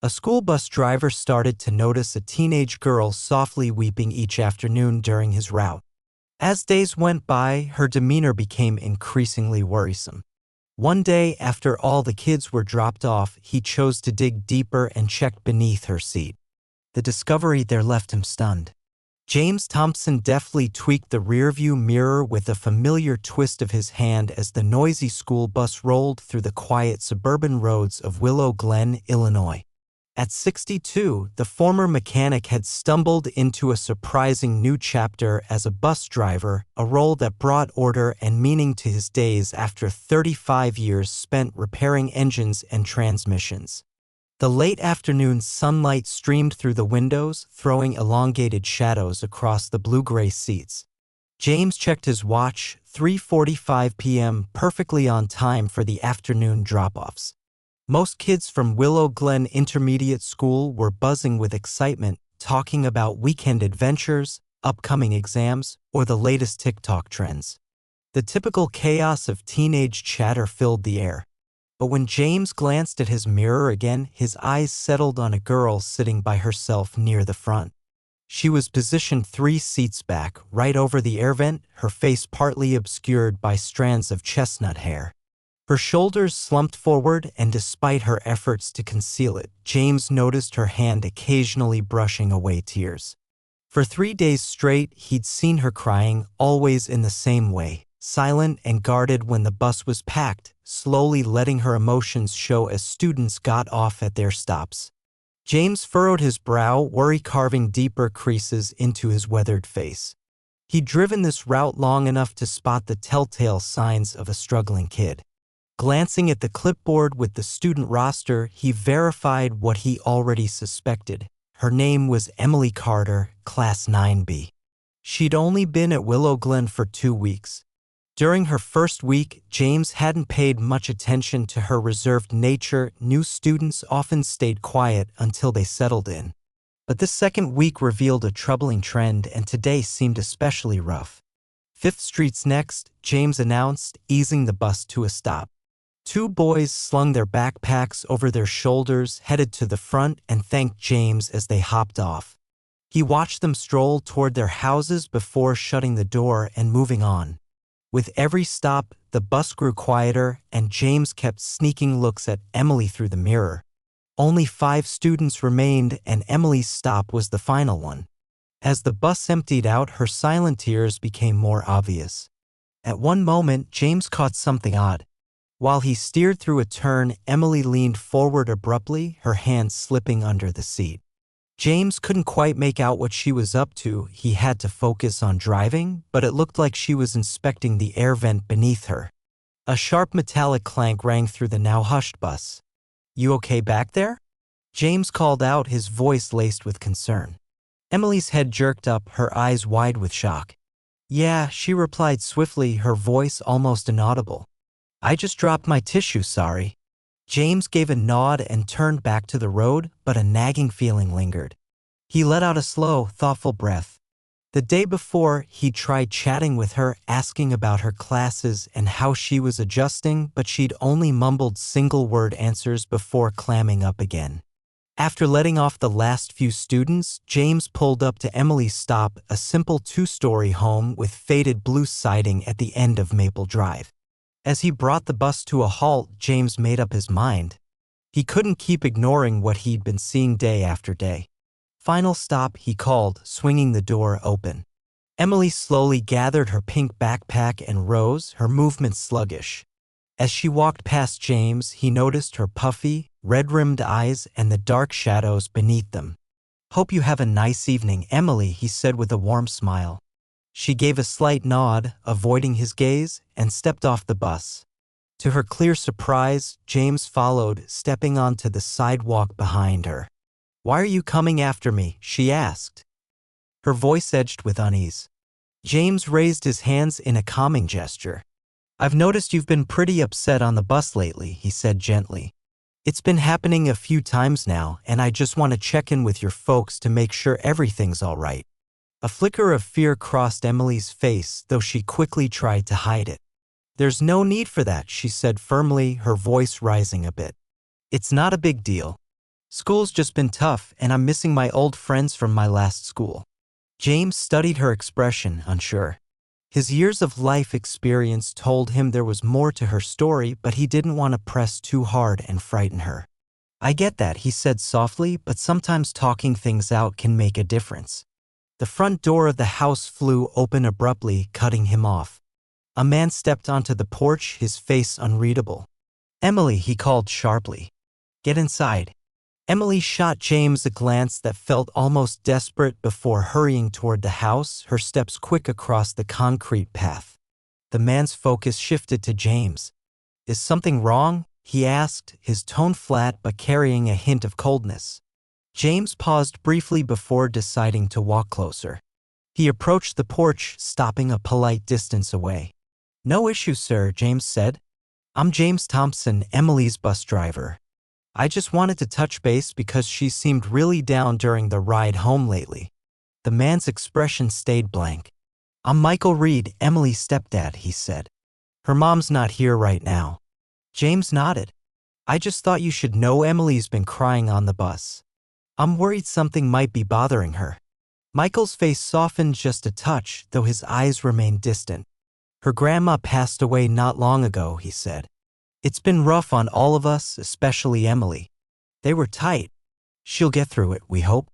A school bus driver started to notice a teenage girl softly weeping each afternoon during his route. As days went by, her demeanor became increasingly worrisome. One day, after all the kids were dropped off, he chose to dig deeper and checked beneath her seat. The discovery there left him stunned. James Thompson deftly tweaked the rearview mirror with a familiar twist of his hand as the noisy school bus rolled through the quiet suburban roads of Willow Glen, Illinois. At 62, the former mechanic had stumbled into a surprising new chapter as a bus driver, a role that brought order and meaning to his days after 35 years spent repairing engines and transmissions. The late afternoon sunlight streamed through the windows, throwing elongated shadows across the blue-gray seats. James checked his watch, 3:45 p.m., perfectly on time for the afternoon drop-offs. Most kids from Willow Glen Intermediate School were buzzing with excitement, talking about weekend adventures, upcoming exams, or the latest TikTok trends. The typical chaos of teenage chatter filled the air. But when James glanced at his mirror again, his eyes settled on a girl sitting by herself near the front. She was positioned 3 seats back, right over the air vent, her face partly obscured by strands of chestnut hair. Her shoulders slumped forward, and despite her efforts to conceal it, James noticed her hand occasionally brushing away tears. For 3 days straight, he'd seen her crying, always in the same way, silent and guarded when the bus was packed, slowly letting her emotions show as students got off at their stops. James furrowed his brow, worry carving deeper creases into his weathered face. He'd driven this route long enough to spot the telltale signs of a struggling kid. Glancing at the clipboard with the student roster, he verified what he already suspected. Her name was Emily Carter, Class 9B. She'd only been at Willow Glen for 2 weeks. During her first week, James hadn't paid much attention to her reserved nature. New students often stayed quiet until they settled in. But this second week revealed a troubling trend, and today seemed especially rough. 5th Street's next, James announced, easing the bus to a stop. 2 boys slung their backpacks over their shoulders, headed to the front, and thanked James as they hopped off. He watched them stroll toward their houses before shutting the door and moving on. With every stop, the bus grew quieter, and James kept sneaking looks at Emily through the mirror. Only 5 students remained, and Emily's stop was the final one. As the bus emptied out, her silent tears became more obvious. At one moment, James caught something odd. While he steered through a turn, Emily leaned forward abruptly, her hand slipping under the seat. James couldn't quite make out what she was up to. He had to focus on driving, but it looked like she was inspecting the air vent beneath her. A sharp metallic clank rang through the now hushed bus. "You okay back there?" James called out, his voice laced with concern. Emily's head jerked up, her eyes wide with shock. "Yeah," she replied swiftly, her voice almost inaudible. "I just dropped my tissue, sorry." James gave a nod and turned back to the road, but a nagging feeling lingered. He let out a slow, thoughtful breath. The day before, he'd tried chatting with her, asking about her classes and how she was adjusting, but she'd only mumbled single-word answers before clamming up again. After letting off the last few students, James pulled up to Emily's stop, a simple 2-story home with faded blue siding at the end of Maple Drive. As he brought the bus to a halt, James made up his mind. He couldn't keep ignoring what he'd been seeing day after day. "Final stop," he called, swinging the door open. Emily slowly gathered her pink backpack and rose, her movements sluggish. As she walked past James, he noticed her puffy, red-rimmed eyes and the dark shadows beneath them. "Hope you have a nice evening, Emily," he said with a warm smile. She gave a slight nod, avoiding his gaze, and stepped off the bus. To her clear surprise, James followed, stepping onto the sidewalk behind her. "Why are you coming after me?" she asked. Her voice edged with unease. James raised his hands in a calming gesture. "I've noticed you've been pretty upset on the bus lately," he said gently. "It's been happening a few times now, and I just want to check in with your folks to make sure everything's all right." A flicker of fear crossed Emily's face, though she quickly tried to hide it. "There's no need for that," she said firmly, her voice rising a bit. "It's not a big deal." School's just been tough, and I'm missing my old friends from my last school. James studied her expression, unsure. His years of life experience told him there was more to her story, but he didn't want to press too hard and frighten her. I get that, he said softly, but sometimes talking things out can make a difference. The front door of the house flew open abruptly, cutting him off. A man stepped onto the porch, his face unreadable. Emily, he called sharply. Get inside. Emily shot James a glance that felt almost desperate before hurrying toward the house, her steps quick across the concrete path. The man's focus shifted to James. Is something wrong? He asked, his tone flat but carrying a hint of coldness. James paused briefly before deciding to walk closer. He approached the porch, stopping a polite distance away. No issue, sir, James said. I'm James Thompson, Emily's bus driver. I just wanted to touch base because she seemed really down during the ride home lately. The man's expression stayed blank. I'm Michael Reed, Emily's stepdad, he said. Her mom's not here right now. James nodded. I just thought you should know Emily's been crying on the bus. I'm worried something might be bothering her. Michael's face softened just a touch, though his eyes remained distant. Her grandma passed away not long ago, he said. It's been rough on all of us, especially Emily. They were tight. She'll get through it, we hope.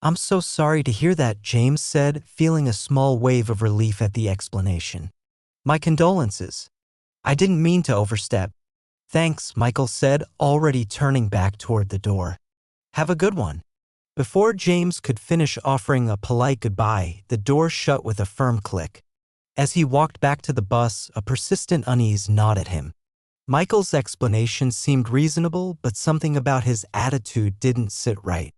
I'm so sorry to hear that, James said, feeling a small wave of relief at the explanation. My condolences. I didn't mean to overstep. Thanks, Michael said, already turning back toward the door. Have a good one. Before James could finish offering a polite goodbye, the door shut with a firm click. As he walked back to the bus, a persistent unease gnawed at him. Michael's explanation seemed reasonable, but something about his attitude didn't sit right.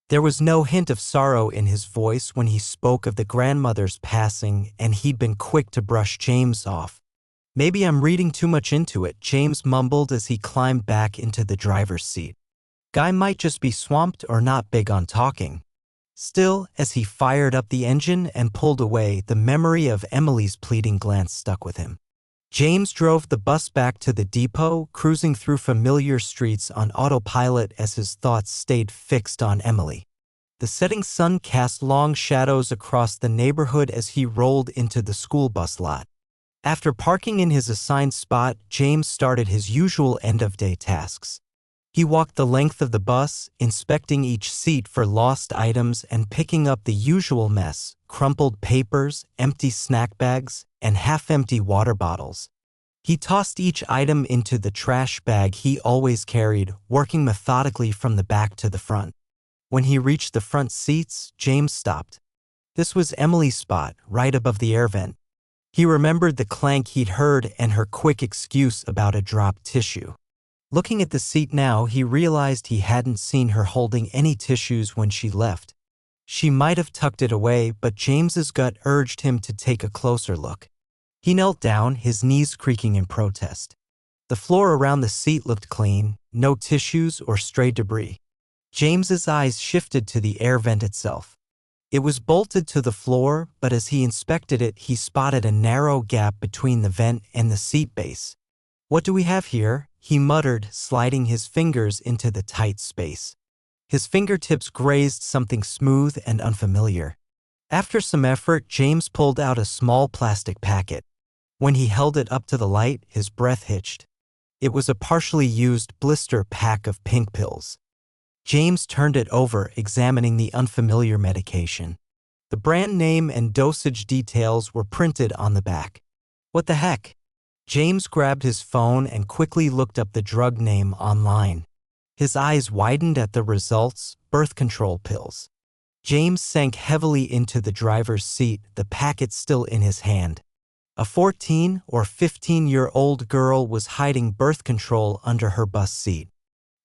There was no hint of sorrow in his voice when he spoke of the grandmother's passing, and he'd been quick to brush James off. Maybe I'm reading too much into it, James mumbled as he climbed back into the driver's seat. Guy might just be swamped or not big on talking. Still, as he fired up the engine and pulled away, the memory of Emily's pleading glance stuck with him. James drove the bus back to the depot, cruising through familiar streets on autopilot as his thoughts stayed fixed on Emily. The setting sun cast long shadows across the neighborhood as he rolled into the school bus lot. After parking in his assigned spot, James started his usual end-of-day tasks. He walked the length of the bus, inspecting each seat for lost items and picking up the usual mess: crumpled papers, empty snack bags, and half-empty water bottles. He tossed each item into the trash bag he always carried, working methodically from the back to the front. When he reached the front seats, James stopped. This was Emily's spot, right above the air vent. He remembered the clank he'd heard and her quick excuse about a dropped tissue. Looking at the seat now, he realized he hadn't seen her holding any tissues when she left. She might have tucked it away, but James's gut urged him to take a closer look. He knelt down, his knees creaking in protest. The floor around the seat looked clean, no tissues or stray debris. James's eyes shifted to the air vent itself. It was bolted to the floor, but as he inspected it, he spotted a narrow gap between the vent and the seat base. What do we have here? He muttered, sliding his fingers into the tight space. His fingertips grazed something smooth and unfamiliar. After some effort, James pulled out a small plastic packet. When he held it up to the light, his breath hitched. It was a partially used blister pack of pink pills. James turned it over, examining the unfamiliar medication. The brand name and dosage details were printed on the back. What the heck? James grabbed his phone and quickly looked up the drug name online. His eyes widened at the results: birth control pills. James sank heavily into the driver's seat, the packet still in his hand. A 14 or 15-year-old girl was hiding birth control under her bus seat.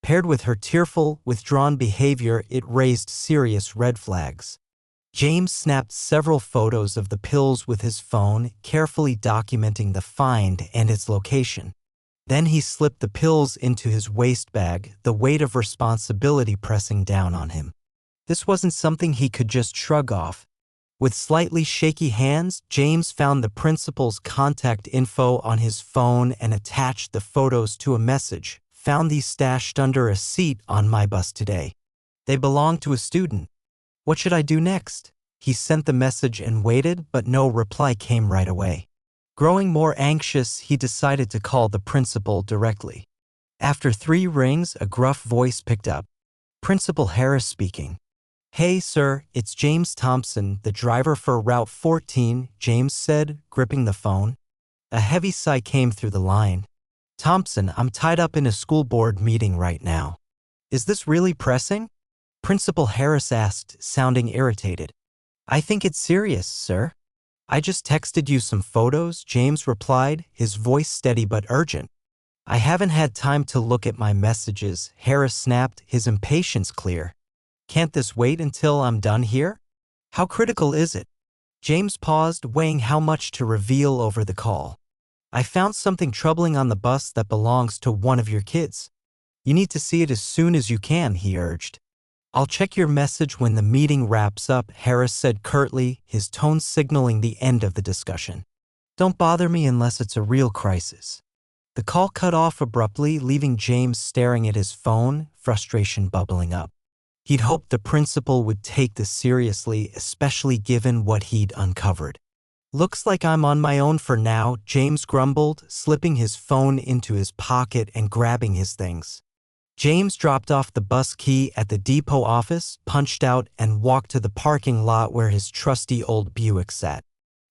Paired with her tearful, withdrawn behavior, it raised serious red flags. James snapped several photos of the pills with his phone, carefully documenting the find and its location. Then he slipped the pills into his waist bag, the weight of responsibility pressing down on him. This wasn't something he could just shrug off. With slightly shaky hands, James found the principal's contact info on his phone and attached the photos to a message. Found these stashed under a seat on my bus today. They belong to a student. What should I do next? He sent the message and waited, but no reply came right away. Growing more anxious, he decided to call the principal directly. After 3 rings, a gruff voice picked up. Principal Harris speaking. Hey, sir, it's James Thompson, the driver for Route 14, James said, gripping the phone. A heavy sigh came through the line. Thompson, I'm tied up in a school board meeting right now. Is this really pressing? Principal Harris asked, sounding irritated. I think it's serious, sir. I just texted you some photos, James replied, his voice steady but urgent. I haven't had time to look at my messages, Harris snapped, his impatience clear. Can't this wait until I'm done here? How critical is it? James paused, weighing how much to reveal over the call. I found something troubling on the bus that belongs to one of your kids. You need to see it as soon as you can, he urged. I'll check your message when the meeting wraps up, Harris said curtly, his tone signaling the end of the discussion. Don't bother me unless it's a real crisis. The call cut off abruptly, leaving James staring at his phone, frustration bubbling up. He'd hoped the principal would take this seriously, especially given what he'd uncovered. Looks like I'm on my own for now, James grumbled, slipping his phone into his pocket and grabbing his things. James dropped off the bus key at the depot office, punched out, and walked to the parking lot where his trusty old Buick sat.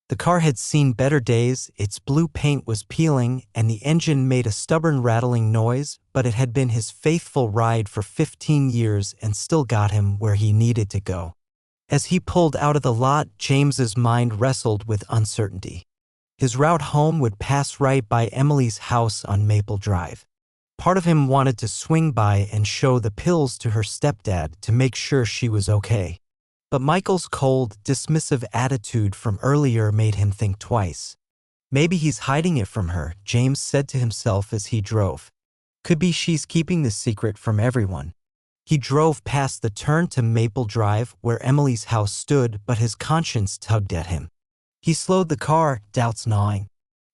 The car had seen better days, its blue paint was peeling, and the engine made a stubborn rattling noise, but it had been his faithful ride for 15 years and still got him where he needed to go. As he pulled out of the lot, James's mind wrestled with uncertainty. His route home would pass right by Emily's house on Maple Drive. Part of him wanted to swing by and show the pills to her stepdad to make sure she was okay. But Michael's cold, dismissive attitude from earlier made him think twice. Maybe he's hiding it from her, James said to himself as he drove. Could be she's keeping the secret from everyone. He drove past the turn to Maple Drive where Emily's house stood, but his conscience tugged at him. He slowed the car, doubts gnawing.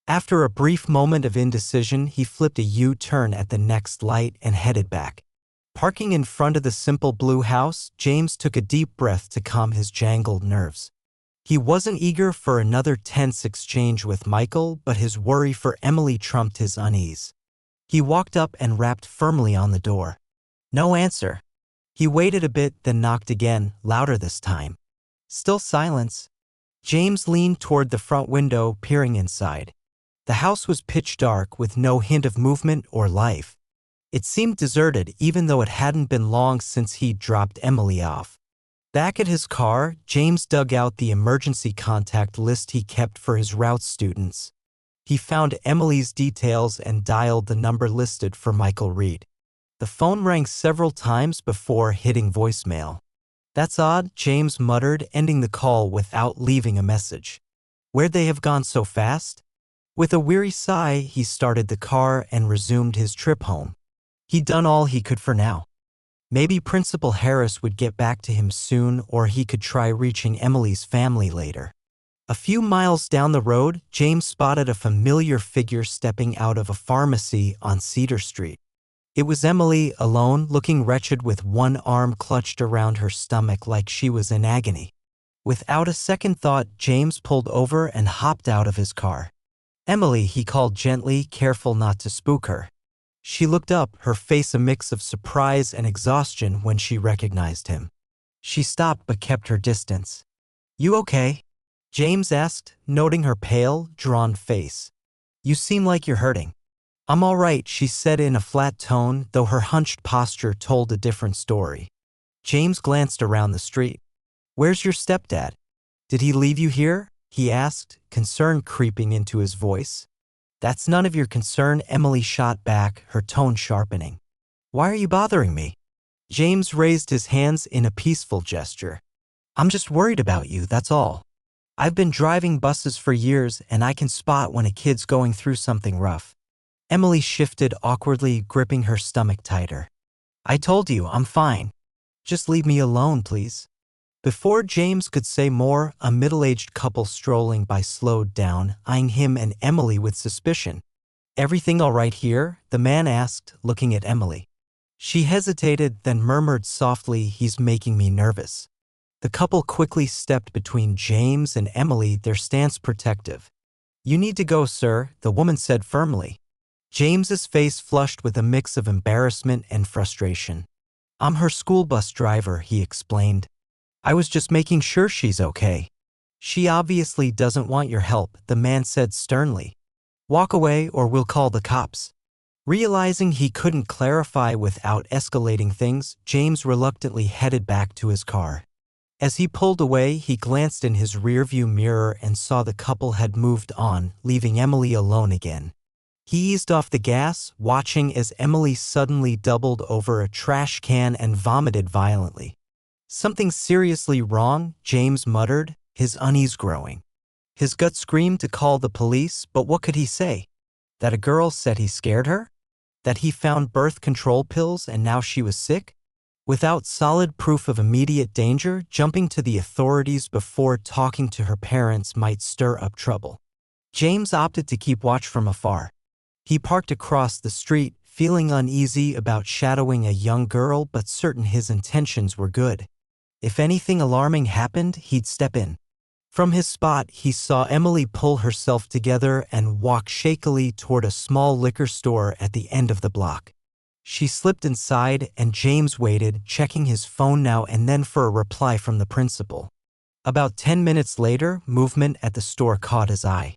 After a brief moment of indecision, he flipped a U-turn at the next light and headed back. Parking in front of the simple blue house, James took a deep breath to calm his jangled nerves. He wasn't eager for another tense exchange with Michael, but his worry for Emily trumped his unease. He walked up and rapped firmly on the door. No answer. He waited a bit, then knocked again, louder this time. Still silence. James leaned toward the front window, peering inside. The house was pitch dark with no hint of movement or life. It seemed deserted even though it hadn't been long since he'd dropped Emily off. Back at his car, James dug out the emergency contact list he kept for his route students. He found Emily's details and dialed the number listed for Michael Reed. The phone rang several times before hitting voicemail. That's odd, James muttered, ending the call without leaving a message. Where'd they have gone so fast? With a weary sigh, he started the car and resumed his trip home. He'd done all he could for now. Maybe Principal Harris would get back to him soon, or he could try reaching Emily's family later. A few miles down the road, James spotted a familiar figure stepping out of a pharmacy on Cedar Street. It was Emily, alone, looking wretched with one arm clutched around her stomach like she was in agony. Without a second thought, James pulled over and hopped out of his car. Emily, he called gently, careful not to spook her. She looked up, her face a mix of surprise and exhaustion when she recognized him. She stopped but kept her distance. You okay? James asked, noting her pale, drawn face. You seem like you're hurting. I'm all right, she said in a flat tone, though her hunched posture told a different story. James glanced around the street. Where's your stepdad? Did he leave you here? He asked, concern creeping into his voice. That's none of your concern, Emily shot back, her tone sharpening. Why are you bothering me? James raised his hands in a peaceful gesture. I'm just worried about you, that's all. I've been driving buses for years and I can spot when a kid's going through something rough. Emily shifted awkwardly, gripping her stomach tighter. I told you, I'm fine. Just leave me alone, please. Before James could say more, a middle-aged couple strolling by slowed down, eyeing him and Emily with suspicion. Everything all right here? The man asked, looking at Emily. She hesitated, then murmured softly, "He's making me nervous." The couple quickly stepped between James and Emily, their stance protective. "You need to go, sir," the woman said firmly. James's face flushed with a mix of embarrassment and frustration. "I'm her school bus driver," he explained. "I was just making sure she's okay." "She obviously doesn't want your help," the man said sternly. "Walk away or we'll call the cops." Realizing he couldn't clarify without escalating things, James reluctantly headed back to his car. As he pulled away, he glanced in his rearview mirror and saw the couple had moved on, leaving Emily alone again. He eased off the gas, watching as Emily suddenly doubled over a trash can and vomited violently. "Something seriously wrong," James muttered, his unease growing. His gut screamed to call the police, but what could he say? That a girl said he scared her? That he found birth control pills and now she was sick? Without solid proof of immediate danger, jumping to the authorities before talking to her parents might stir up trouble. James opted to keep watch from afar. He parked across the street, feeling uneasy about shadowing a young girl but certain his intentions were good. If anything alarming happened, he'd step in. From his spot, he saw Emily pull herself together and walk shakily toward a small liquor store at the end of the block. She slipped inside and James waited, checking his phone now and then for a reply from the principal. About 10 minutes later, movement at the store caught his eye.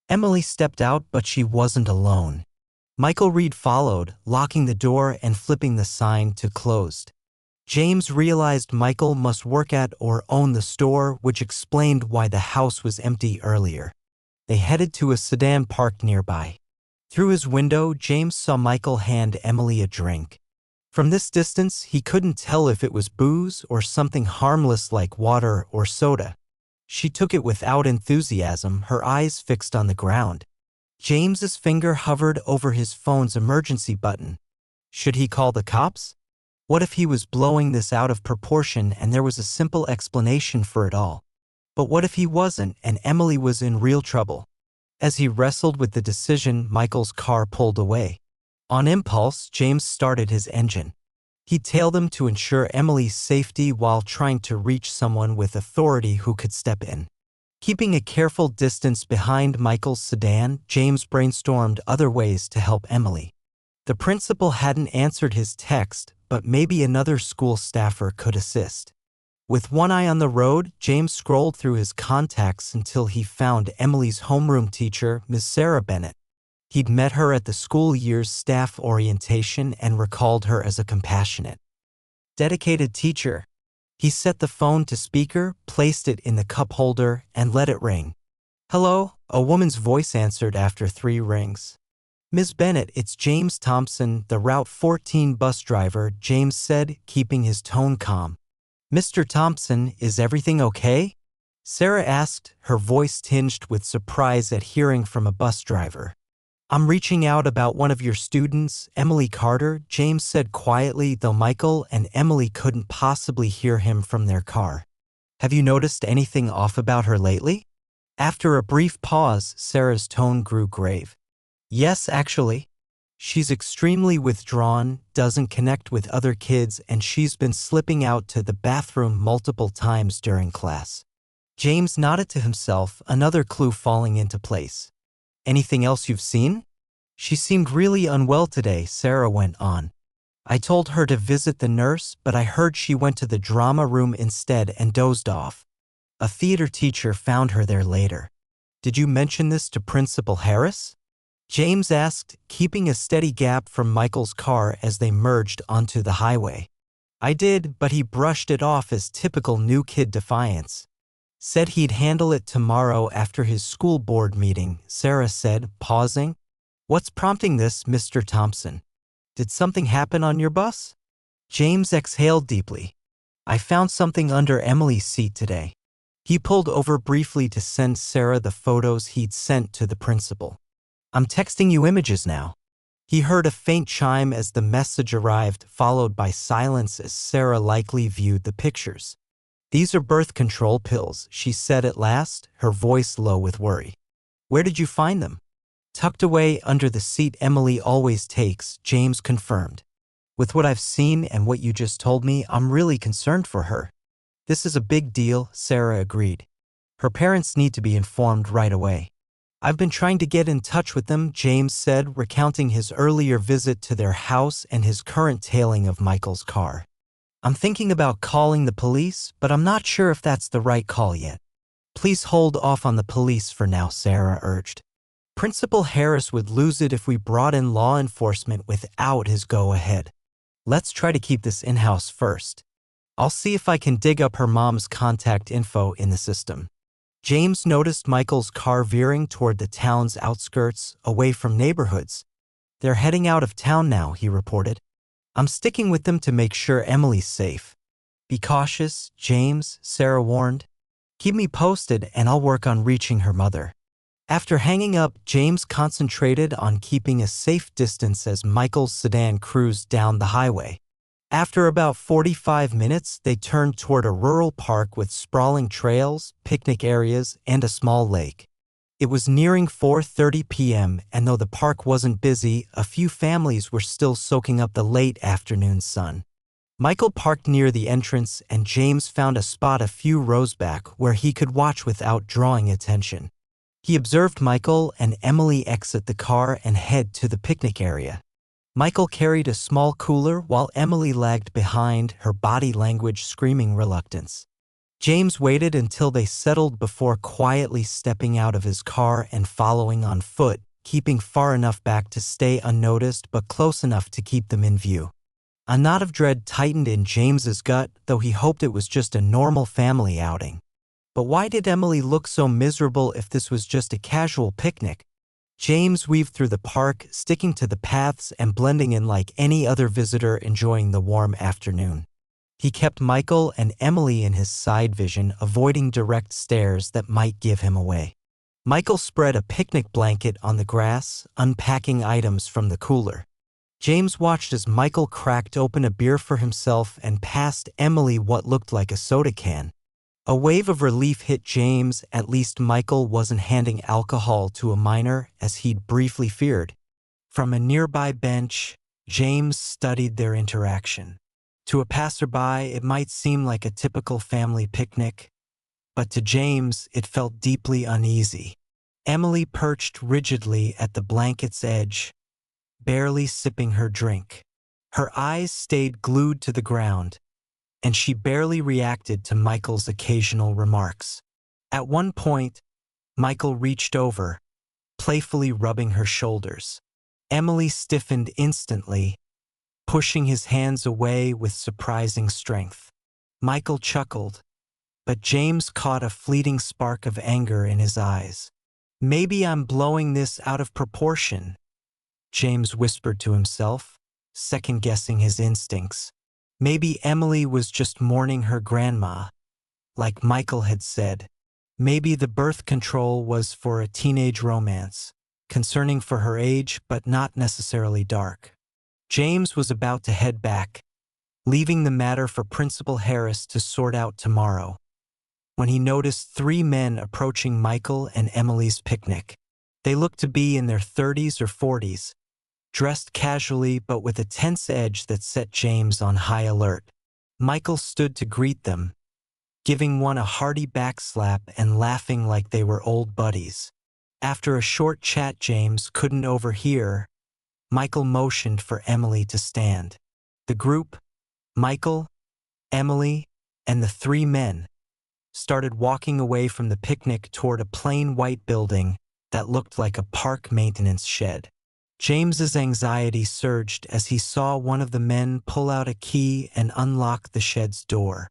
Emily stepped out, but she wasn't alone. Michael Reed followed, locking the door and flipping the sign to closed. James realized Michael must work at or own the store, which explained why the house was empty earlier. They headed to a sedan parked nearby. Through his window, James saw Michael hand Emily a drink. From this distance, he couldn't tell if it was booze or something harmless like water or soda. She took it without enthusiasm, her eyes fixed on the ground. James's finger hovered over his phone's emergency button. Should he call the cops? What if he was blowing this out of proportion and there was a simple explanation for it all? But what if he wasn't and Emily was in real trouble? As he wrestled with the decision, Michael's car pulled away. On impulse, James started his engine. He tailed them to ensure Emily's safety while trying to reach someone with authority who could step in. Keeping a careful distance behind Michael's sedan, James brainstormed other ways to help Emily. The principal hadn't answered his text, but maybe another school staffer could assist. With one eye on the road, James scrolled through his contacts until he found Emily's homeroom teacher, Ms. Sarah Bennett. He'd met her at the school year's staff orientation and recalled her as a compassionate, dedicated teacher. He set the phone to speaker, placed it in the cup holder, and let it ring. "Hello," a woman's voice answered after 3 rings. "Ms. Bennett, it's James Thompson, the Route 14 bus driver," James said, keeping his tone calm. "Mr. Thompson, is everything okay?" Sarah asked, her voice tinged with surprise at hearing from a bus driver. "I'm reaching out about one of your students, Emily Carter," James said quietly, though Michael and Emily couldn't possibly hear him from their car. "Have you noticed anything off about her lately?" After a brief pause, Sarah's tone grew grave. "Yes, actually. She's extremely withdrawn, doesn't connect with other kids, and she's been slipping out to the bathroom multiple times during class." James nodded to himself, another clue falling into place. "Anything else you've seen?" "She seemed really unwell today," Sarah went on. "I told her to visit the nurse, but I heard she went to the drama room instead and dozed off. A theater teacher found her there later." "Did you mention this to Principal Harris?" James asked, keeping a steady gap from Michael's car as they merged onto the highway. "I did, but he brushed it off as typical new kid defiance. Said he'd handle it tomorrow after his school board meeting," Sarah said, pausing. "What's prompting this, Mr. Thompson? Did something happen on your bus?" James exhaled deeply. "I found something under Emily's seat today." He pulled over briefly to send Sarah the photos he'd sent to the principal. "I'm texting you images now." He heard a faint chime as the message arrived, followed by silence as Sarah likely viewed the pictures. "These are birth control pills," she said at last, her voice low with worry. "Where did you find them?" "Tucked away under the seat Emily always takes," James confirmed. With what I've seen and what you just told me, I'm really concerned for her. This is a big deal, Sarah agreed. Her parents need to be informed right away. I've been trying to get in touch with them, James said, recounting his earlier visit to their house and his current tailing of Michael's car. I'm thinking about calling the police, but I'm not sure if that's the right call yet. Please hold off on the police for now, Sarah urged. Principal Harris would lose it if we brought in law enforcement without his go-ahead. Let's try to keep this in-house first. I'll see if I can dig up her mom's contact info in the system. James noticed Michael's car veering toward the town's outskirts, away from neighborhoods. They're heading out of town now, he reported. I'm sticking with them to make sure Emily's safe. Be cautious, James, Sarah warned. Keep me posted and I'll work on reaching her mother. After hanging up, James concentrated on keeping a safe distance as Michael's sedan cruised down the highway. After about 45 minutes, they turned toward a rural park with sprawling trails, picnic areas, and a small lake. It was nearing 4:30 p.m., and though the park wasn't busy, a few families were still soaking up the late afternoon sun. Michael parked near the entrance, and James found a spot a few rows back where he could watch without drawing attention. He observed Michael and Emily exit the car and head to the picnic area. Michael carried a small cooler while Emily lagged behind, her body language screaming reluctance. James waited until they settled before quietly stepping out of his car and following on foot, keeping far enough back to stay unnoticed but close enough to keep them in view. A knot of dread tightened in James's gut, though he hoped it was just a normal family outing. But why did Emily look so miserable if this was just a casual picnic? James weaved through the park, sticking to the paths and blending in like any other visitor enjoying the warm afternoon. He kept Michael and Emily in his side vision, avoiding direct stares that might give him away. Michael spread a picnic blanket on the grass, unpacking items from the cooler. James watched as Michael cracked open a beer for himself and passed Emily what looked like a soda can. A wave of relief hit James. At least Michael wasn't handing alcohol to a minor, as he'd briefly feared. From a nearby bench, James studied their interaction. To a passerby, it might seem like a typical family picnic, but to James, it felt deeply uneasy. Emily perched rigidly at the blanket's edge, barely sipping her drink. Her eyes stayed glued to the ground, and she barely reacted to Michael's occasional remarks. At one point, Michael reached over, playfully rubbing her shoulders. Emily stiffened instantly, pushing his hands away with surprising strength. Michael chuckled, but James caught a fleeting spark of anger in his eyes. Maybe I'm blowing this out of proportion, James whispered to himself, second-guessing his instincts. Maybe Emily was just mourning her grandma, like Michael had said. Maybe the birth control was for a teenage romance, concerning for her age but not necessarily dark. James was about to head back, leaving the matter for Principal Harris to sort out tomorrow, when he noticed 3 men approaching Michael and Emily's picnic. They looked to be in their 30s or 40s, dressed casually but with a tense edge that set James on high alert. Michael stood to greet them, giving one a hearty backslap and laughing like they were old buddies. After a short chat James couldn't overhear, Michael motioned for Emily to stand. The group, Michael, Emily, and the 3 men, started walking away from the picnic toward a plain white building that looked like a park maintenance shed. James's anxiety surged as he saw one of the men pull out a key and unlock the shed's door.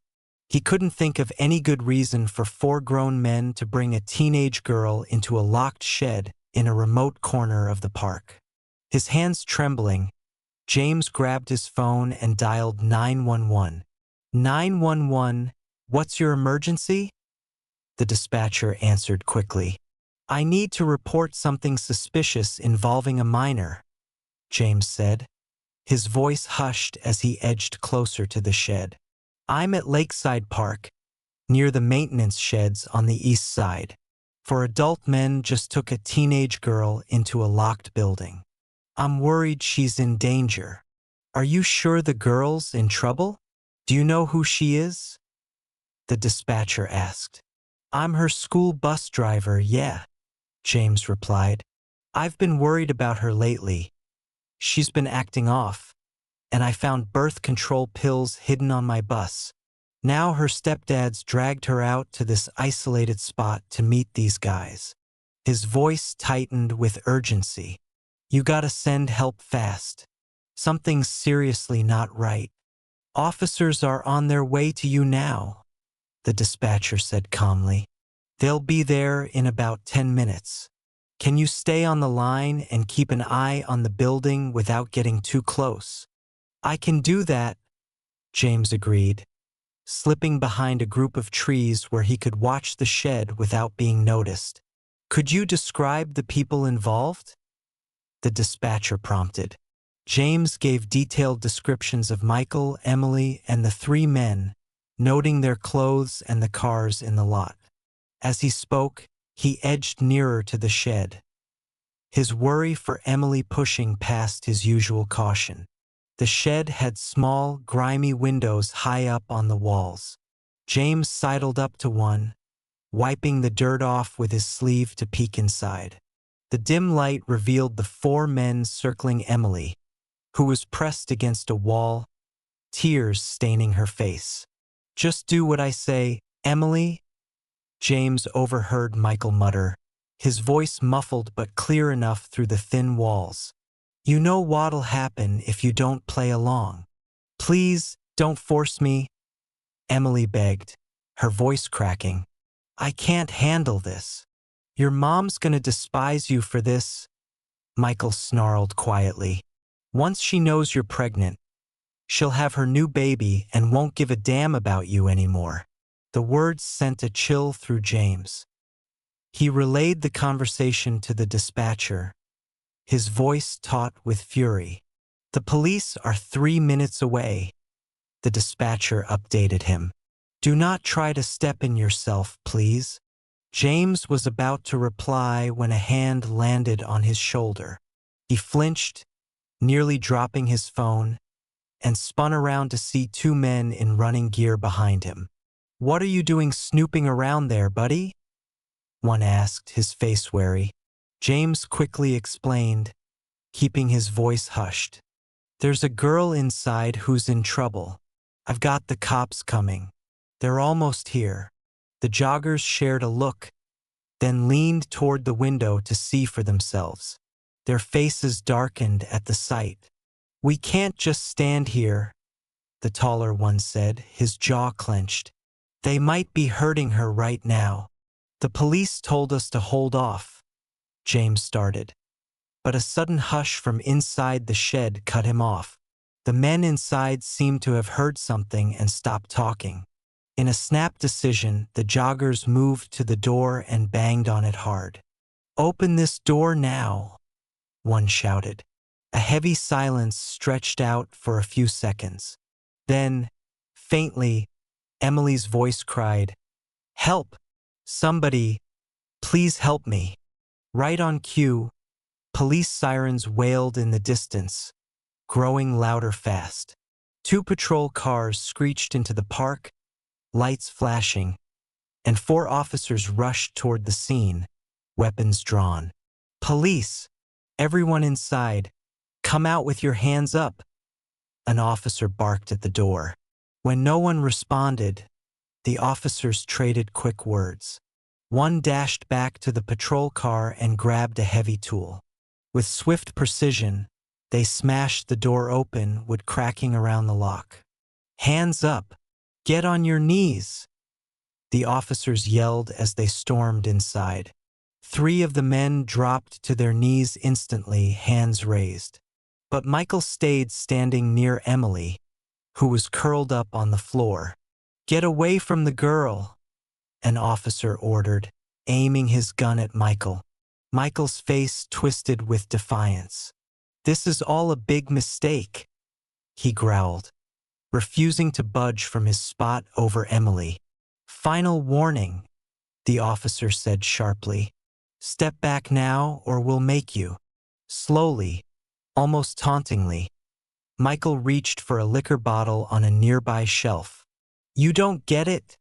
He couldn't think of any good reason for 4 grown men to bring a teenage girl into a locked shed in a remote corner of the park. His hands trembling, James grabbed his phone and dialed 911. 911, what's your emergency? The dispatcher answered quickly. I need to report something suspicious involving a minor, James said. His voice hushed as he edged closer to the shed. I'm at Lakeside Park, near the maintenance sheds on the east side. 4 adult men just took a teenage girl into a locked building. I'm worried she's in danger. Are you sure the girl's in trouble? Do you know who she is? The dispatcher asked. I'm her school bus driver, yeah, James replied. I've been worried about her lately. She's been acting off, and I found birth control pills hidden on my bus. Now her stepdad's dragged her out to this isolated spot to meet these guys. His voice tightened with urgency. You gotta send help fast. Something's seriously not right. Officers are on their way to you now, the dispatcher said calmly. They'll be there in about 10 minutes. Can you stay on the line and keep an eye on the building without getting too close? I can do that, James agreed, slipping behind a group of trees where he could watch the shed without being noticed. Could you describe the people involved? The dispatcher prompted. James gave detailed descriptions of Michael, Emily, and the three men, noting their clothes and the cars in the lot. As he spoke, he edged nearer to the shed, his worry for Emily pushing past his usual caution. The shed had small, grimy windows high up on the walls. James sidled up to one, wiping the dirt off with his sleeve to peek inside. The dim light revealed the four men circling Emily, who was pressed against a wall, tears staining her face. Just do what I say, Emily, James overheard Michael mutter, his voice muffled but clear enough through the thin walls. You know what'll happen if you don't play along. Please, don't force me, Emily begged, her voice cracking. I can't handle this. Your mom's gonna despise you for this, Michael snarled quietly. Once she knows you're pregnant, she'll have her new baby and won't give a damn about you anymore. The words sent a chill through James. He relayed the conversation to the dispatcher, his voice taut with fury. The police are 3 minutes away, the dispatcher updated him. Do not try to step in yourself, please. James was about to reply when a hand landed on his shoulder. He flinched, nearly dropping his phone, and spun around to see two men in running gear behind him. What are you doing snooping around there, buddy? One asked, his face wary. James quickly explained, keeping his voice hushed. There's a girl inside who's in trouble. I've got the cops coming. They're almost here. The joggers shared a look, then leaned toward the window to see for themselves. Their faces darkened at the sight. We can't just stand here, the taller one said, his jaw clenched. They might be hurting her right now. The police told us to hold off, James started. But a sudden hush from inside the shed cut him off. The men inside seemed to have heard something and stopped talking. In a snap decision, the joggers moved to the door and banged on it hard. Open this door now, one shouted. A heavy silence stretched out for a few seconds. Then, faintly, Emily's voice cried, Help! Somebody! Please help me! Right on cue, police sirens wailed in the distance, growing louder fast. 2 patrol cars screeched into the park, lights flashing, and 4 officers rushed toward the scene, weapons drawn. Police! Everyone inside! Come out with your hands up! An officer barked at the door. When no one responded, the officers traded quick words. One dashed back to the patrol car and grabbed a heavy tool. With swift precision, they smashed the door open, wood cracking around the lock. Hands up! Get on your knees! The officers yelled as they stormed inside. 3 of the men dropped to their knees instantly, hands raised. But Michael stayed standing near Emily, who was curled up on the floor. Get away from the girl, an officer ordered, aiming his gun at Michael. Michael's face twisted with defiance. This is all a big mistake, he growled, refusing to budge from his spot over Emily. Final warning, the officer said sharply. Step back now or we'll make you. Slowly, almost tauntingly, Michael reached for a liquor bottle on a nearby shelf. "You don't get it,"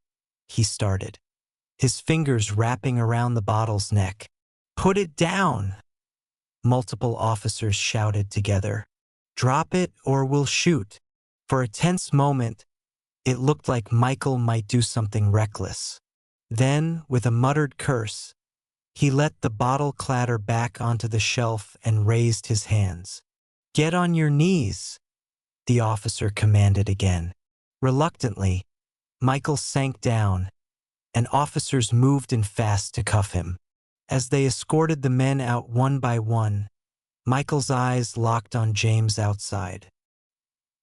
he started, his fingers wrapping around the bottle's neck. "Put it down," multiple officers shouted together. "Drop it or we'll shoot." For a tense moment, it looked like Michael might do something reckless. Then, with a muttered curse, he let the bottle clatter back onto the shelf and raised his hands. "Get on your knees," the officer commanded again. Reluctantly, Michael sank down, and officers moved in fast to cuff him. As they escorted the men out one by one, Michael's eyes locked on James outside.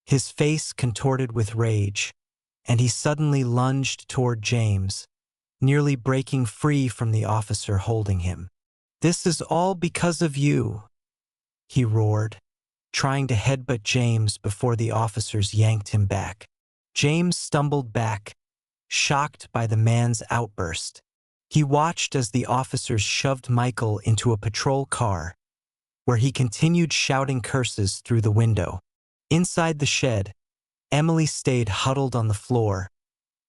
His face contorted with rage, and he suddenly lunged toward James, nearly breaking free from the officer holding him. "This is all because of you," he roared, trying to headbutt James before the officers yanked him back. James stumbled back, shocked by the man's outburst. He watched as the officers shoved Michael into a patrol car, where he continued shouting curses through the window. Inside the shed, Emily stayed huddled on the floor,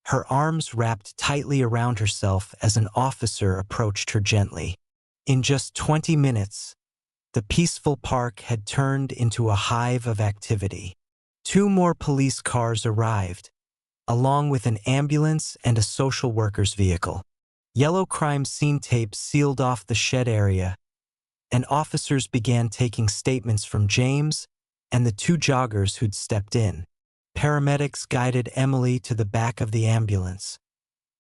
her arms wrapped tightly around herself as an officer approached her gently. In just 20 minutes, the peaceful park had turned into a hive of activity. 2 more police cars arrived, along with an ambulance and a social worker's vehicle. Yellow crime scene tapes sealed off the shed area, and officers began taking statements from James and the 2 joggers who'd stepped in. Paramedics guided Emily to the back of the ambulance,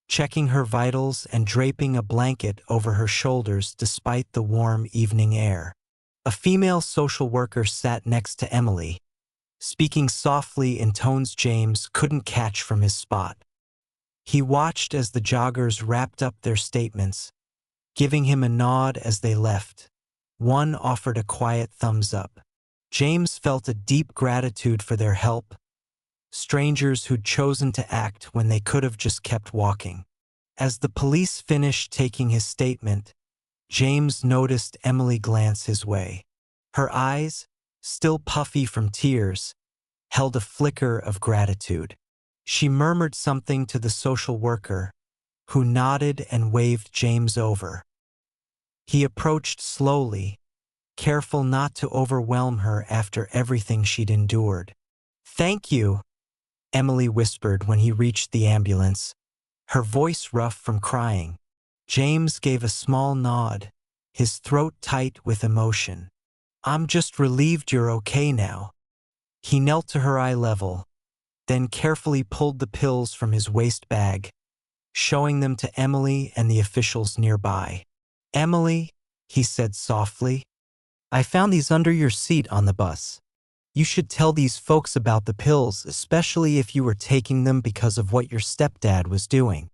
checking her vitals and draping a blanket over her shoulders despite the warm evening air. A female social worker sat next to Emily, speaking softly in tones James couldn't catch from his spot. He watched as the joggers wrapped up their statements, giving him a nod as they left. One offered a quiet thumbs up. James felt a deep gratitude for their help, strangers who'd chosen to act when they could have just kept walking. As the police finished taking his statement, James noticed Emily glance his way. Her eyes, still puffy from tears, held a flicker of gratitude. She murmured something to the social worker, who nodded and waved James over. He approached slowly, careful not to overwhelm her after everything she'd endured. "Thank you," Emily whispered when he reached the ambulance, her voice rough from crying. James gave a small nod, his throat tight with emotion. "I'm just relieved you're okay now." He knelt to her eye level, then carefully pulled the pills from his waist bag, showing them to Emily and the officials nearby. "Emily," he said softly, "I found these under your seat on the bus. You should tell these folks about the pills, especially if you were taking them because of what your stepdad was doing."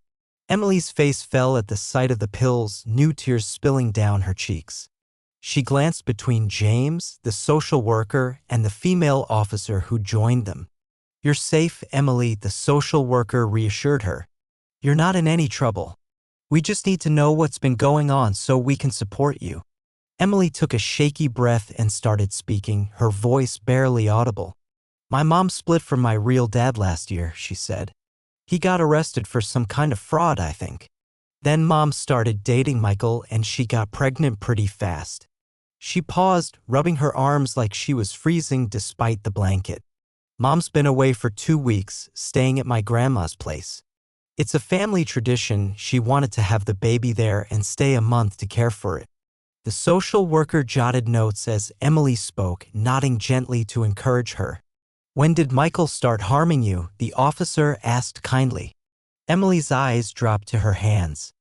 Emily's face fell at the sight of the pills, new tears spilling down her cheeks. She glanced between James, the social worker, and the female officer who joined them. "You're safe, Emily," the social worker reassured her. "You're not in any trouble. We just need to know what's been going on so we can support you." Emily took a shaky breath and started speaking, her voice barely audible. "My mom split from my real dad last year," she said. "He got arrested for some kind of fraud, I think. Then Mom started dating Michael and she got pregnant pretty fast." She paused, rubbing her arms like she was freezing despite the blanket. "Mom's been away for 2 weeks, staying at my grandma's place. It's a family tradition. She wanted to have the baby there and stay a month to care for it." The social worker jotted notes as Emily spoke, nodding gently to encourage her. "When did Michael start harming you?" the officer asked kindly. Emily's eyes dropped to her hands.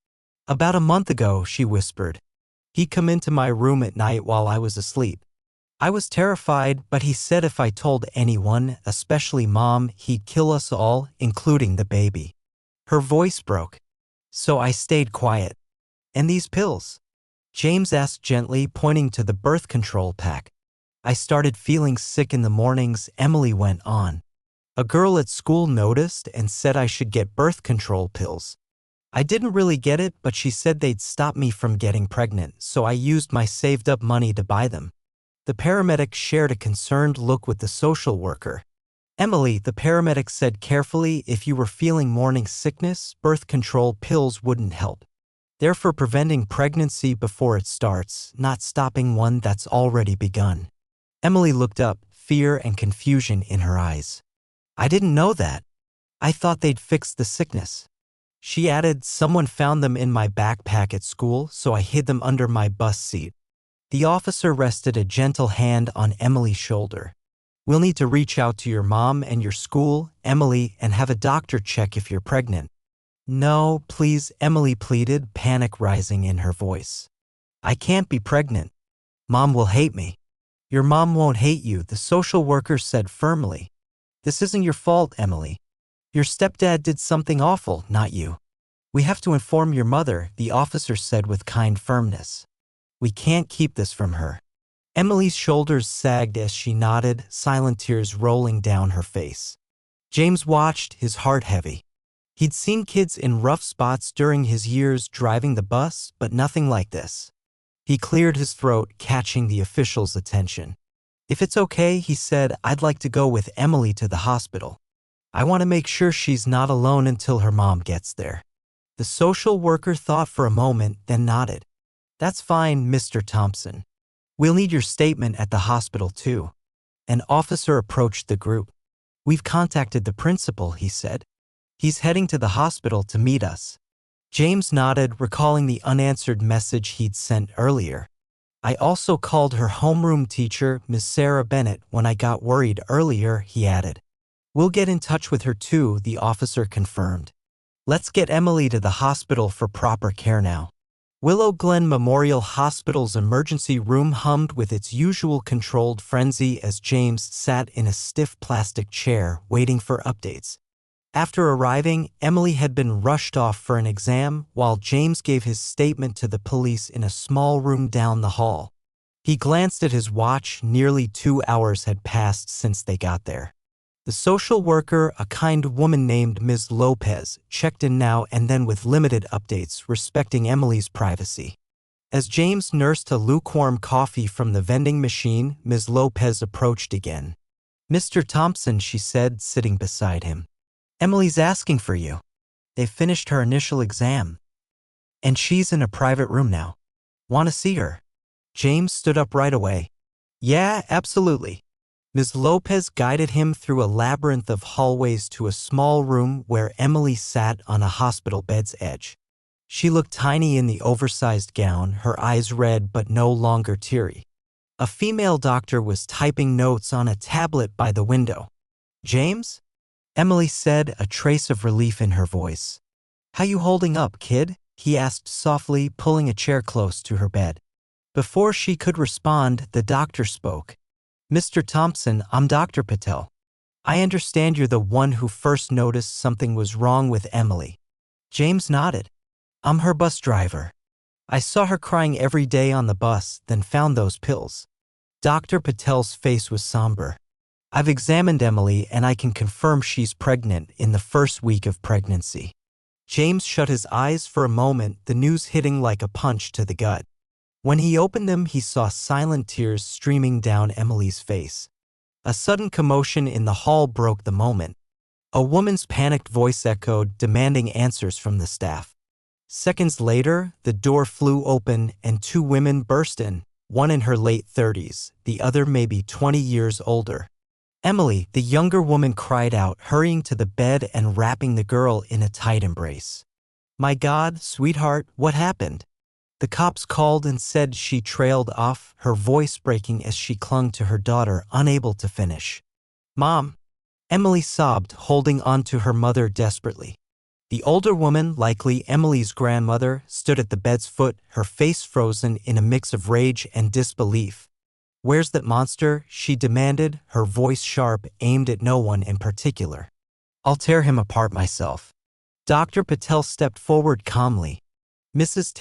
"About a month ago," she whispered. "He'd come into my room at night while I was asleep. I was terrified, but he said if I told anyone, especially Mom, he'd kill us all, including the baby." Her voice broke. "So I stayed quiet." "And these pills?" James asked gently, pointing to the birth control pack. "I started feeling sick in the mornings," Emily went on. "A girl at school noticed and said I should get birth control pills. I didn't really get it, but she said they'd stop me from getting pregnant, so I used my saved-up money to buy them. The paramedic shared a concerned look with the social worker. Emily, the paramedic said carefully, if you were feeling morning sickness, birth control pills wouldn't help. They're for preventing pregnancy before it starts, not stopping one that's already begun. Emily looked up, fear and confusion in her eyes. I didn't know that. I thought they'd fixed the sickness. She added, someone found them in my backpack at school, so I hid them under my bus seat. The officer rested a gentle hand on Emily's shoulder. We'll need to reach out to your mom and your school, Emily, and have a doctor check if you're pregnant. No, please, Emily pleaded, panic rising in her voice. I can't be pregnant. Mom will hate me. Your mom won't hate you, the social worker said firmly. This isn't your fault, Emily. Your stepdad did something awful, not you. We have to inform your mother, the officer said with kind firmness. We can't keep this from her. Emily's shoulders sagged as she nodded, silent tears rolling down her face. James watched, his heart heavy. He'd seen kids in rough spots during his years driving the bus, but nothing like this. He cleared his throat, catching the official's attention. If it's okay, he said, I'd like to go with Emily to the hospital. I want to make sure she's not alone until her mom gets there. The social worker thought for a moment, then nodded. That's fine, Mr. Thompson. We'll need your statement at the hospital too. An officer approached the group. We've contacted the principal, he said. He's heading to the hospital to meet us. James nodded, recalling the unanswered message he'd sent earlier. I also called her homeroom teacher, Miss Sarah Bennett, when I got worried earlier, he added. We'll get in touch with her too, the officer confirmed. Let's get Emily to the hospital for proper care now. Willow Glen Memorial Hospital's emergency room hummed with its usual controlled frenzy as James sat in a stiff plastic chair waiting for updates. After arriving, Emily had been rushed off for an exam while James gave his statement to the police in a small room down the hall. He glanced at his watch. Nearly 2 hours had passed since they got there. The social worker, a kind woman named Ms. Lopez, checked in now and then with limited updates, respecting Emily's privacy. As James nursed a lukewarm coffee from the vending machine, Ms. Lopez approached again. Mr. Thompson, she said, sitting beside him. Emily's asking for you. They finished her initial exam. And she's in a private room now. Want to see her? James stood up right away. Yeah, absolutely. Ms. Lopez guided him through a labyrinth of hallways to a small room where Emily sat on a hospital bed's edge. She looked tiny in the oversized gown, her eyes red but no longer teary. A female doctor was typing notes on a tablet by the window. James? Emily said, a trace of relief in her voice. How you holding up, kid? He asked softly, pulling a chair close to her bed. Before she could respond, the doctor spoke. Mr. Thompson, I'm Dr. Patel. I understand you're the one who first noticed something was wrong with Emily. James nodded. I'm her bus driver. I saw her crying every day on the bus, then found those pills. Dr. Patel's face was somber. I've examined Emily and I can confirm she's pregnant in the first week of pregnancy. James shut his eyes for a moment, the news hitting like a punch to the gut. When he opened them, he saw silent tears streaming down Emily's face. A sudden commotion in the hall broke the moment. A woman's panicked voice echoed, demanding answers from the staff. Seconds later, the door flew open and 2 women burst in, one in her late 30s, the other maybe 20 years older. Emily, the younger woman, cried out, hurrying to the bed and wrapping the girl in a tight embrace. My God, sweetheart, what happened? The cops called and said. She trailed off, her voice breaking as she clung to her daughter, unable to finish. Mom! Emily sobbed, holding on to her mother desperately. The older woman, likely Emily's grandmother, stood at the bed's foot, her face frozen in a mix of rage and disbelief. Where's that monster? She demanded, her voice sharp, aimed at no one in particular. I'll tear him apart myself. Dr. Patel stepped forward calmly. Mrs.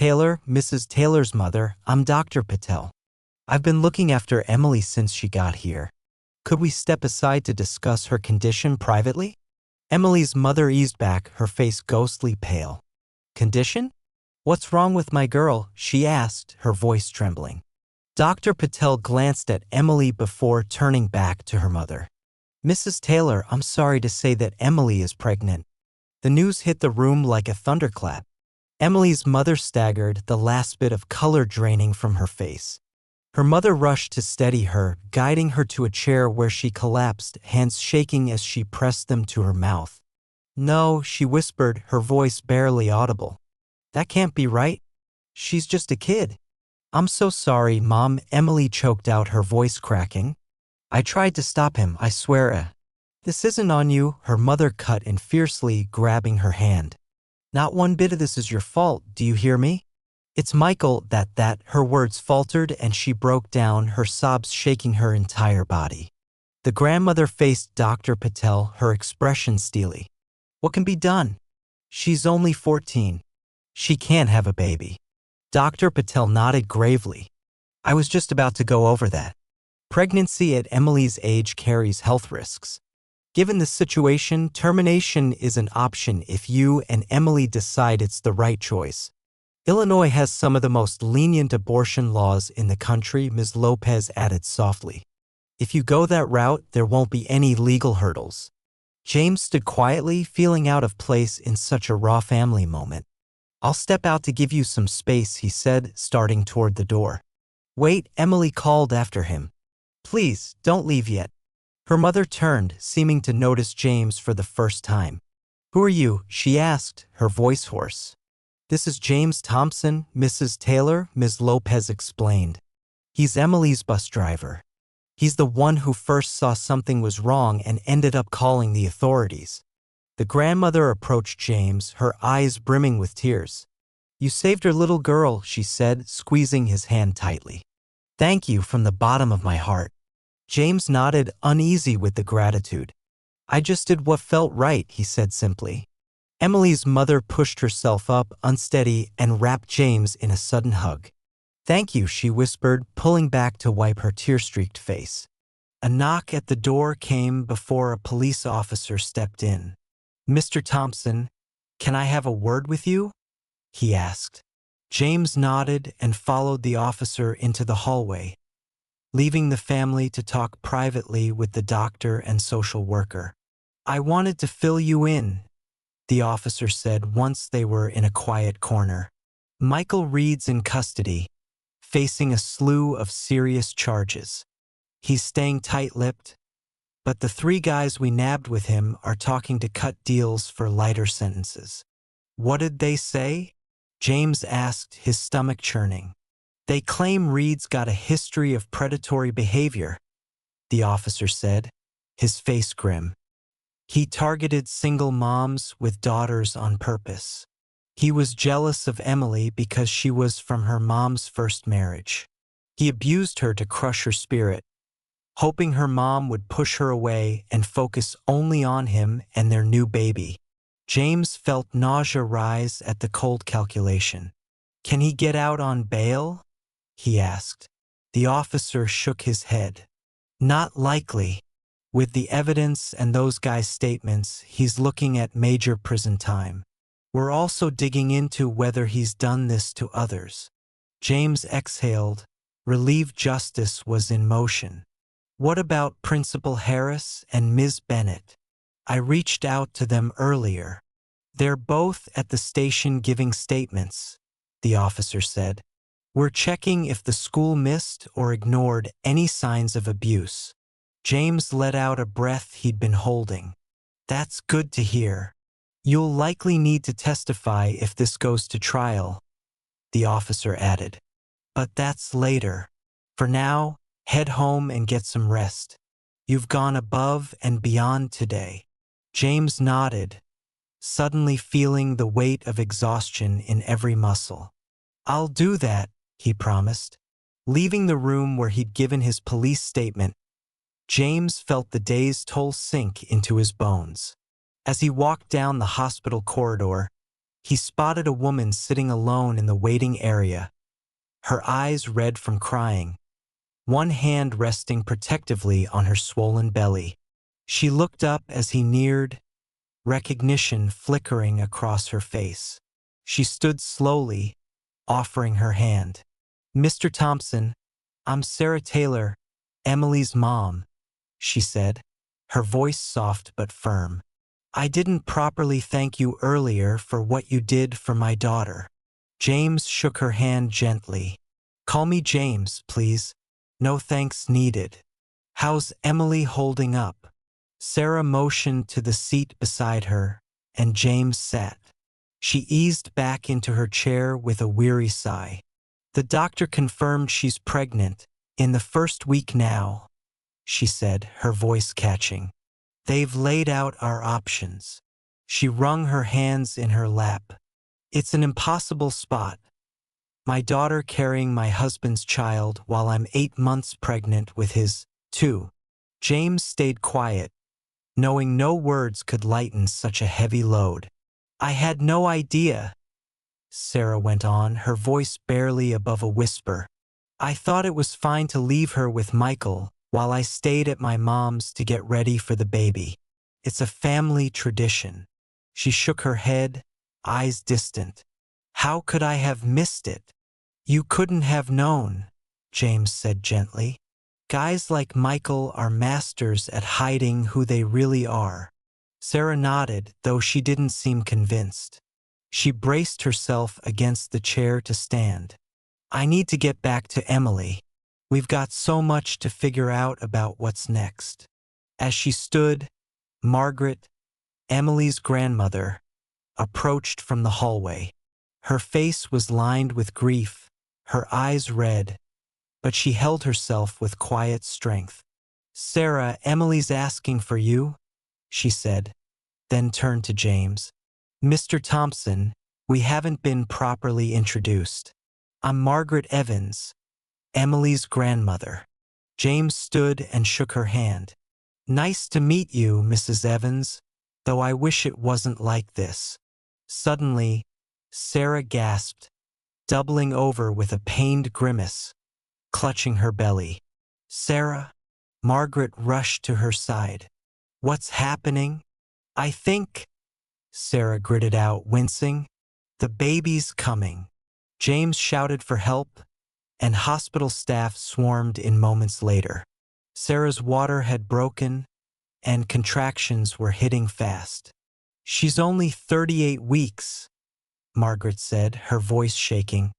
Taylor's mother, I'm Dr. Patel. I've been looking after Emily since she got here. Could we step aside to discuss her condition privately? Emily's mother eased back, her face ghostly pale. Condition? What's wrong with my girl? She asked, her voice trembling. Dr. Patel glanced at Emily before turning back to her mother. Mrs. Taylor, I'm sorry to say that Emily is pregnant. The news hit the room like a thunderclap. Emily's mother staggered, the last bit of color draining from her face. Her mother rushed to steady her, guiding her to a chair where she collapsed, hands shaking as she pressed them to her mouth. No, she whispered, her voice barely audible. That can't be right. She's just a kid. I'm so sorry, Mom, Emily choked out, her voice cracking. I tried to stop him, I swear. This isn't on you, her mother cut in fiercely, grabbing her hand. Not one bit of this is your fault, do you hear me? It's Michael, her words faltered and she broke down, her sobs shaking her entire body. The grandmother faced Dr. Patel, her expression steely. What can be done? She's only 14. She can't have a baby. Dr. Patel nodded gravely. I was just about to go over that. Pregnancy at Emily's age carries health risks. Given the situation, termination is an option if you and Emily decide it's the right choice. Illinois has some of the most lenient abortion laws in the country, Ms. Lopez added softly. If you go that route, there won't be any legal hurdles. James stood quietly, feeling out of place in such a raw family moment. I'll step out to give you some space, he said, starting toward the door. Wait, Emily called after him. Please, don't leave yet. Her mother turned, seeming to notice James for the first time. Who are you? She asked, her voice hoarse. This is James Thompson, Mrs. Taylor, Ms. Lopez explained. He's Emily's bus driver. He's the one who first saw something was wrong and ended up calling the authorities. The grandmother approached James, her eyes brimming with tears. You saved her little girl, she said, squeezing his hand tightly. Thank you from the bottom of my heart. James nodded, uneasy with the gratitude. I just did what felt right, he said simply. Emily's mother pushed herself up, unsteady, and wrapped James in a sudden hug. Thank you, she whispered, pulling back to wipe her tear-streaked face. A knock at the door came before a police officer stepped in. Mr. Thompson, can I have a word with you? He asked. James nodded and followed the officer into the hallway, leaving the family to talk privately with the doctor and social worker. I wanted to fill you in, the officer said once they were in a quiet corner. Michael Reed's in custody, facing a slew of serious charges. He's staying tight-lipped, but the 3 guys we nabbed with him are talking to cut deals for lighter sentences. What did they say? James asked, his stomach churning. They claim Reed's got a history of predatory behavior, the officer said, his face grim. He targeted single moms with daughters on purpose. He was jealous of Emily because she was from her mom's first marriage. He abused her to crush her spirit, hoping her mom would push her away and focus only on him and their new baby. James felt nausea rise at the cold calculation. Can he get out on bail? He asked. The officer shook his head. Not likely. With the evidence and those guys' statements, he's looking at major prison time. We're also digging into whether he's done this to others. James exhaled, relieved justice was in motion. What about Principal Harris and Ms. Bennett? I reached out to them earlier. They're both at the station giving statements, the officer said. We're checking if the school missed or ignored any signs of abuse. James let out a breath he'd been holding. That's good to hear. You'll likely need to testify if this goes to trial, the officer added. But that's later. For now, head home and get some rest. You've gone above and beyond today. James nodded, suddenly feeling the weight of exhaustion in every muscle. I'll do that, he promised. Leaving the room where he'd given his police statement, James felt the day's toll sink into his bones. As he walked down the hospital corridor, he spotted a woman sitting alone in the waiting area, her eyes red from crying, one hand resting protectively on her swollen belly. She looked up as he neared, recognition flickering across her face. She stood slowly, offering her hand. Mr. Thompson, I'm Sarah Taylor, Emily's mom, she said, her voice soft but firm. I didn't properly thank you earlier for what you did for my daughter. James shook her hand gently. Call me James, please. No thanks needed. How's Emily holding up? Sarah motioned to the seat beside her, and James sat. She eased back into her chair with a weary sigh. The doctor confirmed she's pregnant, in the first week now, she said, her voice catching. They've laid out our options. She wrung her hands in her lap. It's an impossible spot. My daughter carrying my husband's child while I'm 8 months pregnant with his, too. James stayed quiet, knowing no words could lighten such a heavy load. I had no idea, Sarah went on, her voice barely above a whisper. I thought it was fine to leave her with Michael while I stayed at my mom's to get ready for the baby. It's a family tradition. She shook her head, eyes distant. How could I have missed it? You couldn't have known, James said gently. Guys like Michael are masters at hiding who they really are. Sarah nodded, though she didn't seem convinced. She braced herself against the chair to stand. I need to get back to Emily. We've got so much to figure out about what's next. As she stood, Margaret, Emily's grandmother, approached from the hallway. Her face was lined with grief, her eyes red, but she held herself with quiet strength. Sarah, Emily's asking for you, she said, then turned to James. Mr. Thompson, we haven't been properly introduced. I'm Margaret Evans, Emily's grandmother. James stood and shook her hand. Nice to meet you, Mrs. Evans, though I wish it wasn't like this. Suddenly, Sarah gasped, doubling over with a pained grimace, clutching her belly. Sarah? Margaret rushed to her side. What's happening? I think, Sarah gritted out, wincing. The baby's coming. James shouted for help, and hospital staff swarmed in moments later. Sarah's water had broken, and contractions were hitting fast. She's only 38 weeks, Margaret said, her voice shaking.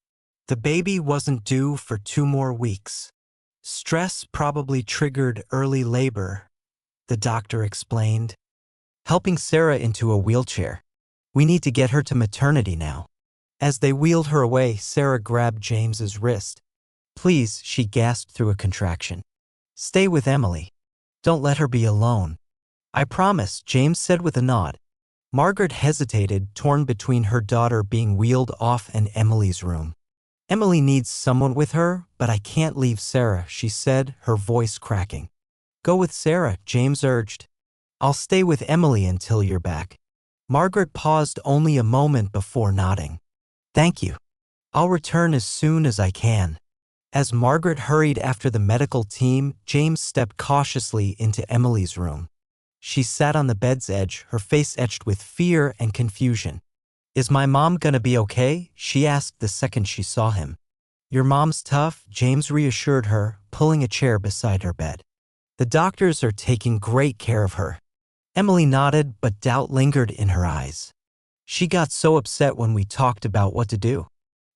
The baby wasn't due for 2 more weeks. Stress probably triggered early labor, the doctor explained, helping Sarah into a wheelchair. We need to get her to maternity now. As they wheeled her away, Sarah grabbed James's wrist. Please, she gasped through a contraction. Stay with Emily. Don't let her be alone. I promise, James said with a nod. Margaret hesitated, torn between her daughter being wheeled off and Emily's room. Emily needs someone with her, but I can't leave Sarah, she said, her voice cracking. Go with Sarah, James urged. I'll stay with Emily until you're back. Margaret paused only a moment before nodding. Thank you. I'll return as soon as I can. As Margaret hurried after the medical team, James stepped cautiously into Emily's room. She sat on the bed's edge, her face etched with fear and confusion. Is my mom gonna be okay? She asked the second she saw him. Your mom's tough, James reassured her, pulling a chair beside her bed. The doctors are taking great care of her. Emily nodded, but doubt lingered in her eyes. She got so upset when we talked about what to do.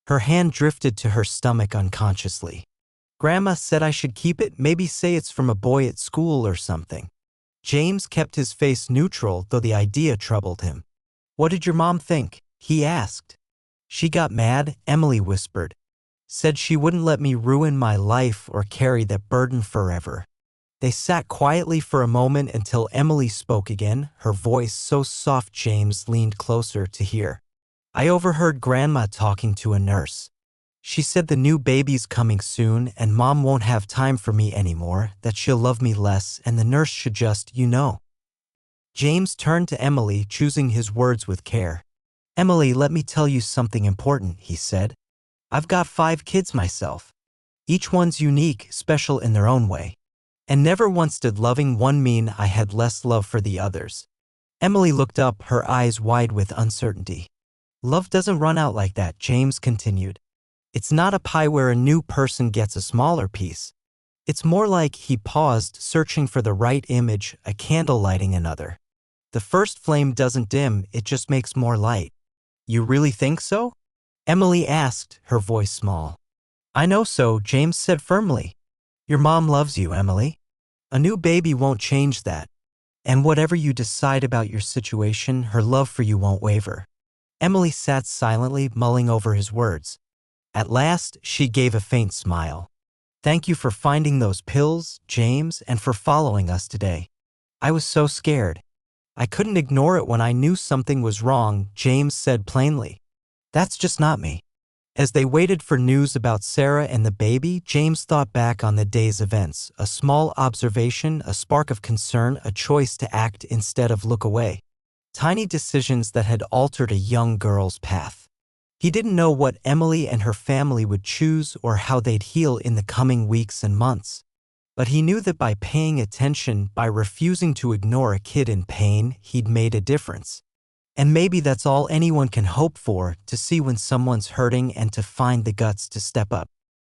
Her hand drifted to her stomach unconsciously. Grandma said I should keep it, maybe say it's from a boy at school or something. James kept his face neutral, though the idea troubled him. What did your mom think? He asked. She got mad, Emily whispered. Said she wouldn't let me ruin my life or carry that burden forever. They sat quietly for a moment until Emily spoke again, her voice so soft James leaned closer to hear. I overheard Grandma talking to a nurse. She said the new baby's coming soon and Mom won't have time for me anymore, that she'll love me less and the nurse should just, you know. James turned to Emily, choosing his words with care. Emily, let me tell you something important, he said. I've got 5 kids myself. Each one's unique, special in their own way. And never once did loving one mean I had less love for the others. Emily looked up, her eyes wide with uncertainty. Love doesn't run out like that, James continued. It's not a pie where a new person gets a smaller piece. It's more like he paused, searching for the right image, a candle lighting another. The first flame doesn't dim, it just makes more light. You really think so? Emily asked, her voice small. I know so, James said firmly. Your mom loves you, Emily. A new baby won't change that. And whatever you decide about your situation, her love for you won't waver. Emily sat silently, mulling over his words. At last, she gave a faint smile. Thank you for finding those pills, James, and for following us today. I was so scared. I couldn't ignore it when I knew something was wrong, James said plainly. That's just not me. As they waited for news about Sarah and the baby, James thought back on the day's events, a small observation, a spark of concern, a choice to act instead of look away. Tiny decisions that had altered a young girl's path. He didn't know what Emily and her family would choose or how they'd heal in the coming weeks and months. But he knew that by paying attention, by refusing to ignore a kid in pain, he'd made a difference. And maybe that's all anyone can hope for, to see when someone's hurting and to find the guts to step up.